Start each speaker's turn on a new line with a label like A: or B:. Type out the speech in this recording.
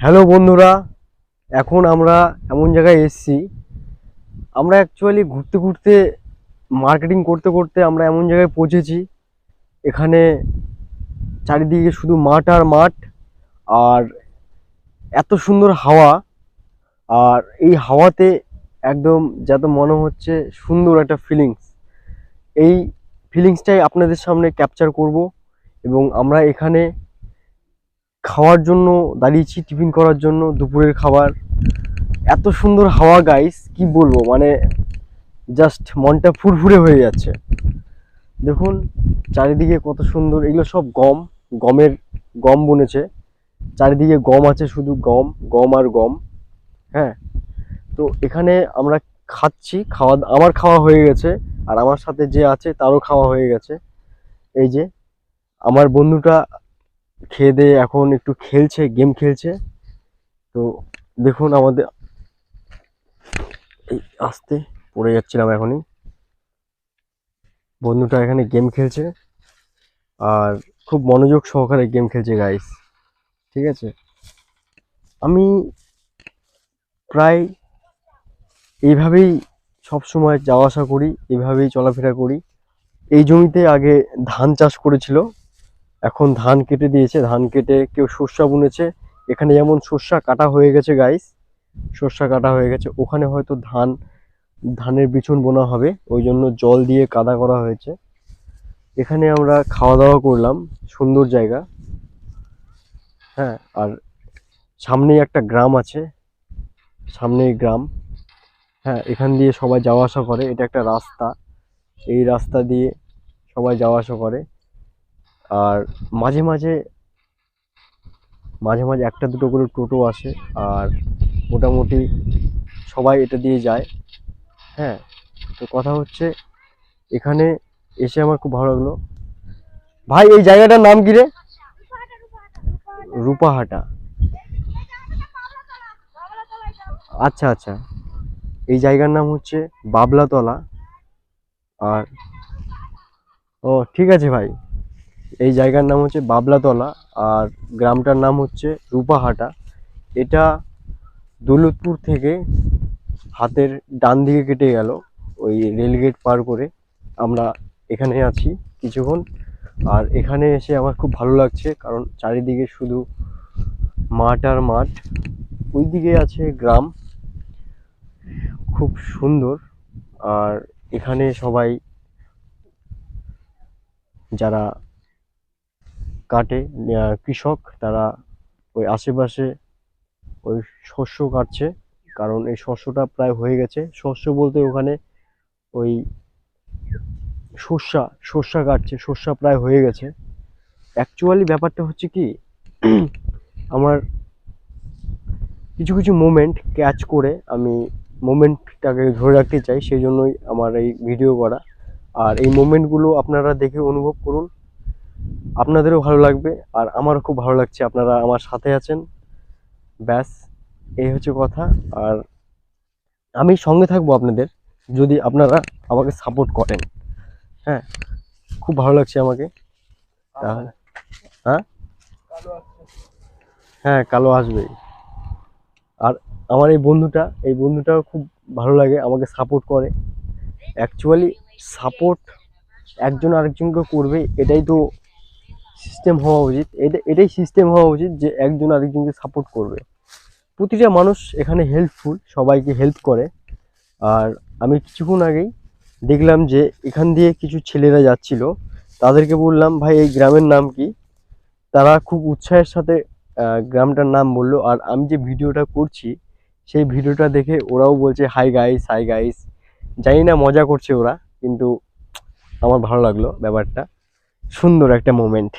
A: Hello বন্ধুরা, এখন আমরা এমন জায়গায় এসেছি। আমরা অ্যাকচুয়ালি ঘুরতে ঘুরতে মার্কেটিং করতে করতে আমরা এমন জায়গায় পৌঁছেছি। এখানে চারিদিকে শুধু মাঠ আর মাঠ, আর এত সুন্দর হাওয়া। আর এই হাওয়াতে একদম যাতে মনে হচ্ছে সুন্দর একটা ফিলিংস। এই ফিলিংসটাই আপনাদের সামনে ক্যাপচার করব। এবং আমরা এখানে খাওয়ার জন্য দাঁড়িয়েছি, টিফিন করার জন্য দুপুরের খাবার। এত সুন্দর হাওয়া গাইস, কি বলবো, মানে জাস্ট মনটা ফুরফুরে হয়ে যাচ্ছে। দেখুন চারিদিকে কত সুন্দর, এগুলো সব গম, গমের গম বুনেছে। চারিদিকে গম আছে, শুধু গম গম আর গম। হ্যাঁ, তো এখানে আমরা খাচ্ছি, আমার খাওয়া হয়ে গেছে, আর আমার সাথে যে আছে তারও খাওয়া হয়ে গেছে। এই যে আমার বন্ধুটা খেয়ে দিয়ে এখন একটু খেলছে, গেম খেলছে। তো দেখুন আমাদের, এই আস্তে পড়ে যাচ্ছিলাম এখনই। বন্ধুটা এখানে গেম খেলছে, আর খুব মনোযোগ সহকারে গেম খেলছে গাইস। ঠিক আছে, আমি প্রায় এইভাবেই সব সময় যাওয়া আসা করি, এইভাবেই চলাফেরা করি। এই জমিতে আগে ধান চাষ করেছিল, এখন ধান কেটে দিয়েছে, ধান কেটে কেউ শস্য বুনেছে। এখানে যেমন শস্য কাটা হয়ে গেছে গাইস, শস্য কাটা হয়ে গেছে, ওখানে হয়তো ধানের বিচুন বোনা হবে, ওই জন্য জল দিয়ে কাদা করা হয়েছে। এখানে আমরা খাওয়া দাওয়া করলাম, সুন্দর জায়গা। হ্যাঁ, আর সামনেই একটা গ্রাম আছে, সামনেই গ্রাম। হ্যাঁ, এখান দিয়ে সবাই যাওয়া আসা করে, এটা একটা রাস্তা, এই রাস্তা দিয়ে সবাই যাওয়া আসা করে। আর মাঝে মাঝে মাঝে মাঝে একটা দুটো করে টোটো আসে, আর মোটামুটি সবাই এটা দিয়ে যায়। হ্যাঁ, তো কথা হচ্ছে, এখানে এসে আমার খুব ভালো লাগলো। ভাই এই জায়গাটার নাম কি রে? রূপাহাটা। আচ্ছা আচ্ছা, এই জায়গার নাম হচ্ছে বাবলাতলা। আর ও ঠিক আছে ভাই, এই জায়গার নাম হচ্ছে বাবলাতলা, আর গ্রামটার নাম হচ্ছে রূপাহাটা। এটা দৌলতপুর থেকে হাতের ডান দিকে কেটে গেল, ওই রেলগেট পার করে আমরা এখানে আছি কিছুক্ষণ। আর এখানে এসে আমার খুব ভালো লাগছে, কারণ চারিদিকে শুধু মাঠ আর মাঠ। ওইদিকে আছে গ্রাম, খুব সুন্দর। আর এখানে সবাই যারা কাটে, কৃষক, তারা ওই আশেপাশে ওই শস্য কাটছে, কারণ এই শস্যটা প্রায় হয়ে গেছে। শস্য বলতে ওখানে ওই সর্ষা সর্ষা কাটছে, সর্ষা প্রায় হয়ে গেছে। অ্যাকচুয়ালি ব্যাপারটা হচ্ছে কি, আমার কিছু কিছু মোমেন্ট ক্যাচ করে আমি মোমেন্টটাকে ধরে রাখতে চাই, সেই জন্যই আমার এই ভিডিও করা। আর এই মোমেন্টগুলো আপনারা দেখে অনুভব করুন, আপনাদেরও ভালো লাগবে, আর আমারও খুব ভালো লাগছে, আপনারা আমার সাথে আছেন। ব্যাস, এই হচ্ছে কথা। আর আমি সঙ্গে থাকবো আপনাদের, যদি আপনারা আমাকে সাপোর্ট করেন। হ্যাঁ, খুব ভালো লাগছে আমাকে। তাহলে হ্যাঁ, হ্যাঁ কালো আসবেই। আর আমার এই বন্ধুটাও খুব ভালো লাগে, আমাকে সাপোর্ট করে। অ্যাকচুয়ালি সাপোর্ট একজন আরেকজনকে করবে, এটাই তো সিস্টেম হওয়া উচিত। এটাই সিস্টেম হওয়া উচিত, যে একজন আরেকজনকে সাপোর্ট করবে। প্রতিটা মানুষ এখানে হেল্পফুল, সবাইকে হেল্প করে। আর আমি কিছুক্ষণ আগেই দেখলাম যে এখান দিয়ে কিছু ছেলেরা যাচ্ছিল, তাদেরকে বললাম ভাই এই গ্রামের নাম কি। তারা খুব উৎসাহের সাথে গ্রামটার নাম বললো। আর আমি যে ভিডিওটা করছি, সেই ভিডিওটা দেখে ওরাও বলছে হাই গাইস, হাই গাইস। জানি না মজা করছে ওরা, কিন্তু আমার ভালো লাগলো ব্যাপারটা, সুন্দর একটা মোমেন্ট।